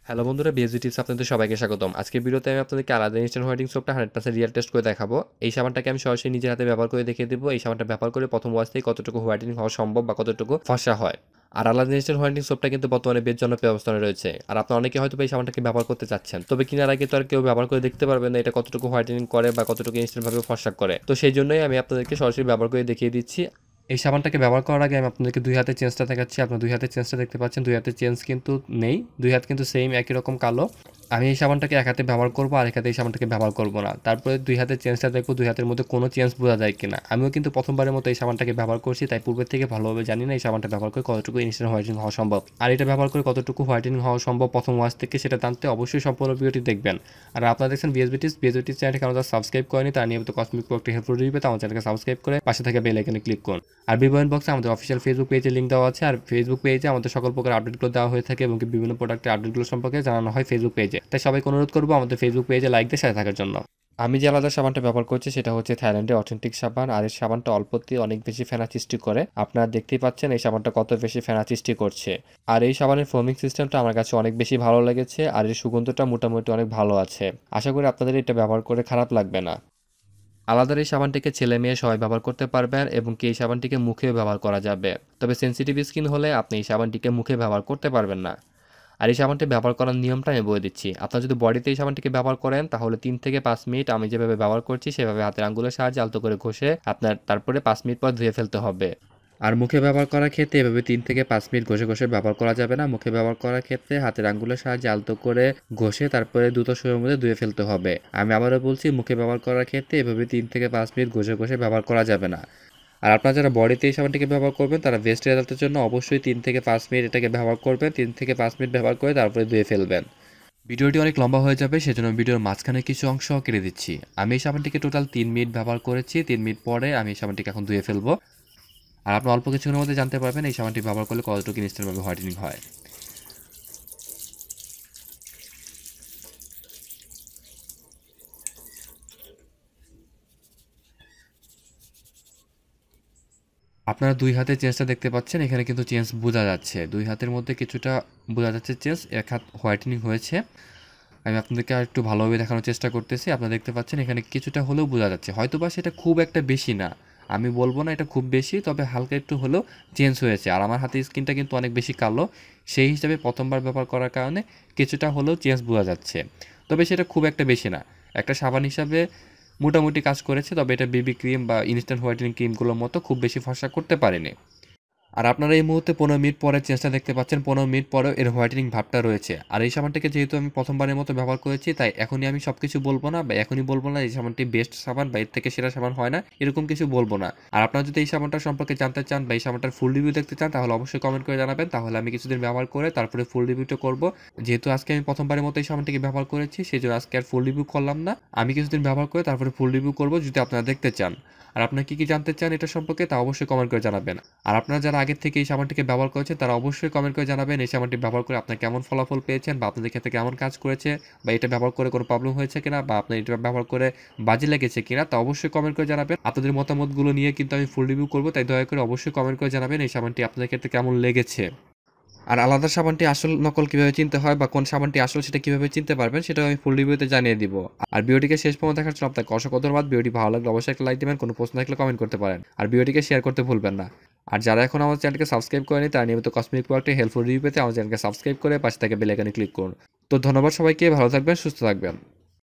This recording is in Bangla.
হ্যালো বন্ধুরা, বিএসবি টিপস আপনাদের সবাইকে স্বাগতম। আজকের ভিডিওতে আমি আপনাদেরকে আলাদা ইনস্ট্যান্ট হোয়াইটেনিং সোপটা 100% রিয়েল টেস্ট করে দেখাবো। এই সাবানটাকে আমি সরাসরি নিজের হাতে ব্যবহার করে দেখিয়ে দেবো। এই সাবানটা ব্যবহার করে প্রথম ওয়াশ থেকে কতটুকু হোয়াইটেনিং হওয়া সম্ভব বা কতটুকু ফর্সা হয়। আর আলাদা ইনস্ট্যান্ট হোয়াইটেনিং সোপটা কিন্তু বর্তমানে বেশ জনপ্রিয় অবস্থানে রয়েছে। আর আপনারা অনেকে হয়তো এই সাবানটাকে ব্যবহার করতে চাচ্ছেন, তবে কেনার আগে তো আর কেউ ব্যবহার করে দেখতে পারবে না এটা কতটুকু হোয়াইটেনিং করে বা কতটুকু ইনস্ট্যান্ট ভাবে ফর্সা করে। তো সেই জন্যই আমি আপনাদেরকে সরাসরি ব্যবহার করে দেখিয়ে দিচ্ছি। এই সাবানটাকে ব্যবহার করার আগে আমি আপনাদেরকে দুই হাতের চেঞ্জটা দেখাচ্ছি। আপনার দুই হাতের চেঞ্জটা দেখতে পাচ্ছেন, দুই হাতের চেঞ্জ কিন্তু নেই, দুই হাত কিন্তু সেম একই রকম কালো। আমি এই সাবানটাকে এক হাতে ব্যবহার করবো, আর এক হাতে এই সাবানটাকে ব্যবহার করবো না। তারপরে দুই হাতের চেঞ্জটা দেখবো, দুই হাতের মধ্যে কোনো চেঞ্জ বোঝা যায় কিনা। আমিও কিন্তু প্রথমবারের মতো এই সাবানটাকে ব্যবহার করছি, তাই পূর্বের থেকে ভালোভাবে জানি না এই সাবানটা ব্যবহার করে কতটুকু ইনস্ট্যান্ট হোয়াইটেনিং হওয়া সম্ভব। আর এটা ব্যবহার করে কতটুকু হোয়াইটেনিং হওয়া সম্ভব প্রথম ওয়াশ থেকে সেটা জানতে অবশ্যই সম্পূর্ণ ভিডিওটি দেখবেন। আর আপনারা দেখছেন বিএসবি টিপস চ্যানেলটি কারণ সাবস্ক্রাইব করেনি, তার নিয়মিত কসমিক প্রোডাক্ট হেল্পফুল রিভিউ পেতে আমার চ্যানেলকে সাবস্ক্রাইব করে পাশে থাকা বেল আইকনে ক্লিক করুন। আর বিবরণ বক্সে আমাদের অফিসিয়াল ফেসবুক পেজে লিঙ্ক দেওয়া আছে, আর ফেসবুক পেজে আমাদের সকল প্রকার আপডেটগুলো দেওয়া হয়ে থাকে এবং বিভিন্ন প্রোডাক্টের আপডেটগুলো সম্পর্কে জানানো হয় ফেসবুক পেজে। তাই সবাইকে অনুরোধ করবো আমাদের ফেসবুক পেজে লাইক দিয়ে সাথে থাকার জন্য। আমি যে আলাদা সাবানটা ব্যবহার করছি সেটা হচ্ছে থাইল্যান্ডের অথেন্টিক সাবান। আর এই সাবানটা অল্পতেই অনেক বেশি ফেনা সৃষ্টি করে। আপনারা দেখতেই পাচ্ছেন এই সাবানটা কত বেশি ফেনা সৃষ্টি করছে। আর এই সাবানের ফোমিং সিস্টেমটা আমার কাছে অনেক বেশি ভালো লেগেছে, আর এর সুগন্ধটা মোটামুটি অনেক ভালো আছে। আশা করি আপনাদের এটা ব্যবহার করে খারাপ লাগবে না। আলাদার এই সাবানটিকে ছেলে মেয়ে সবাই ব্যবহার করতে পারবেন এবং কি এই সাবানটিকে মুখেও ব্যবহার করা যাবে। তবে সেনসিটিভ স্কিন হলে আপনি এই সাবানটিকে মুখে ব্যবহার করতে পারবেন না। আর এই সাবানটি ব্যবহার করার নিয়মটা আমি বলে দিচ্ছি। আপনারা যদি বডিতে এই সাবানটিকে ব্যবহার করেন তাহলে 3 থেকে 5 মিনিট আমি যেভাবে ব্যবহার করছি সেভাবে হাতের আঙ্গুলের সাহায্যে আলতো করে ঘষে আপনার তারপরে 5 মিনিট পর ধুয়ে ফেলতে হবে। আর মুখে ব্যবহার করার ক্ষেত্রে এভাবে 3 থেকে 5 মিনিট ঘষে ঘষে ব্যবহার করা যাবে না। মুখে ব্যবহার করার ক্ষেত্রে হাতের আঙ্গুলের সাহায্যে আলতো করে ঘষে তারপরে দ্রুত সময়ের মধ্যে ধুয়ে ফেলতে হবে। আমি আবারও বলছি, মুখে ব্যবহার করার ক্ষেত্রে এভাবে 3 থেকে 5 মিনিট ঘষে ঘষে ব্যবহার করা যাবে না। আর আপনারা যারা বডিতে এই সাবানটিকে ব্যবহার করবেন তারা বেস্ট রেজাল্টের জন্য অবশ্যই 3 থেকে 5 মিনিট এটাকে ব্যবহার করবেন। 3 থেকে 5 মিনিট ব্যবহার করে তারপরে ধুয়ে ফেলবেন। ভিডিওটি অনেক লম্বা হয়ে যাবে, সেজন্য ভিডিওর মাঝখানে কিছু অংশ কেটে দিচ্ছি। আমি এই সাবানটিকে টোটাল 3 মিনিট ব্যবহার করেছি। 3 মিনিট পরে আমি এই সাবানটিকে এখন ধুয়ে ফেলবো। আর আপনি অল্প কিছুক্ষণের মধ্যে জানতে পারবেন এই সাবানটি ব্যবহার করলে কতটুকু ইনস্ট্যান্টভাবে হোয়াইটেনিং হয়। আপনারা দুই হাতের চেঞ্জটা দেখতে পাচ্ছেন, এখানে কিন্তু চেঞ্জ বোঝা যাচ্ছে। দুই হাতের মধ্যে কিছুটা বোঝা যাচ্ছে চেঞ্জ, এক হাত হোয়াইটেনিং হয়েছে। আমি আপনাদেরকে আরেকটু ভালোভাবে দেখানোর চেষ্টা করতেছি। আপনারা দেখতে পাচ্ছেন এখানে কিছুটা হলেও বোঝা যাচ্ছে। হয়তোবা সেটা খুব একটা বেশি না, আমি বলবো না এটা খুব বেশি, তবে হালকা একটু হলেও চেঞ্জ হয়েছে। আর আমার হাতের স্কিনটা কিন্তু অনেক বেশি কালো, সেই হিসাবে প্রথমবার ব্যবহার করার কারণে কিছুটা হলেও চেঞ্জ বোঝা যাচ্ছে। তবে সেটা খুব একটা বেশি না, একটা সাবান হিসাবে মোটামুটি কাজ করেছে। তবে এটা বেবি ক্রিম বা ইনস্ট্যান্ট হোয়াইটেনিং ক্রিমগুলোর মতো খুব বেশি ফর্সা করতে পারেনি। আর আপনারা এই মুহূর্তে 15 মিনিট পরে চেঞ্জটা দেখতে পাচ্ছেন, 15 মিনিট পরেও এর হোয়াইটেনিং ভাবটা রয়েছে। আর এই সাবানটাকে যেহেতু আমি প্রথমবারের মতো ব্যবহার করেছি, তাই এখনই আমি সব কিছু বলবো না, বা এখনই বলবো না এই সাবানটি বেস্ট সাবান বা এর থেকে সেরা সাবান হয় না, এরকম কিছু বলবো না। আর আপনারা যদি এই সাবানটা সম্পর্কে জানতে চান বা এই সাবানটার ফুল রিভিউ দেখতে চান তাহলে অবশ্যই কমেন্ট করে জানাবেন, তাহলে আমি কিছুদিন ব্যবহার করে তারপরে ফুল রিভিউটা করব। যেহেতু আজকে আমি প্রথমবারের মতো এই সাবানটিকে ব্যবহার করেছি, সেই জন্য আজকে আর ফুল রিভিউ করলাম না। আমি কিছুদিন ব্যবহার করে তারপরে ফুল রিভিউ করব যদি আপনারা দেখতে চান। আর আপনারা কি জানতে চান এটা সম্পর্কে তা অবশ্যই কমেন্ট করে জানাবেন। আর আপনারা যারা আগের থেকে এই সাবানটিকে ব্যবহার করেছেন তারা অবশ্যই কমেন্ট করে জানাবেন এই সাবানটি ব্যবহার করে আপনারা কেমন ফলাফল পেয়েছেন, বা আপনাদের ক্ষেত্রে কেমন কাজ করেছে, বা এটা ব্যবহার করে কোনো প্রবলেম হয়েছে কিনা, বা আপনার এটা ব্যবহার করে বাজে লেগেছে কিনা, তা অবশ্যই কমেন্ট করে জানাবেন। আপনাদের মতামতগুলো নিয়ে কিন্তু আমি ফুল রিভিউ করব, তাই দয়া করে অবশ্যই কমেন্ট করে জানাবেন এই সাবানটি আপনাদের ক্ষেত্রে কেমন লেগেছে। আর আলাদা সাবানটি আসল নকল কিভাবে চিনতে হয় বা কোন সাবানটি আসল সেটা কিভাবে চিনতে পারবেন সেটাও আমি ফুল রিভিউতে জানিয়ে দিব। আর ভিডিওটিকে শেষ পর্যন্ত দেখার জন্য আপনাকে অসংখ্য ধন্যবাদ। ভিডিওটি ভালো লাগলে অবশ্যই একটা লাইক দিবেন, কোনো প্রশ্ন থাকলে কমেন্ট করতে পারেন, আর ভিডিওটিকে শেয়ার করতে ভুলবেন না। আর যারা এখন আমার চ্যানেলকে সাবস্ক্রাইব করেনি তারা নিয়মিত কসমিক প্রোডাক্টে হেল্পফুল রিভিউ পেতে আমার চ্যানেলকে সাবস্ক্রাইব করে পাশে থাকা বেল আইকনে ক্লিক করুন। তো ধন্যবাদ সবাইকে, ভালো থাকবেন, সুস্থ থাকবেন।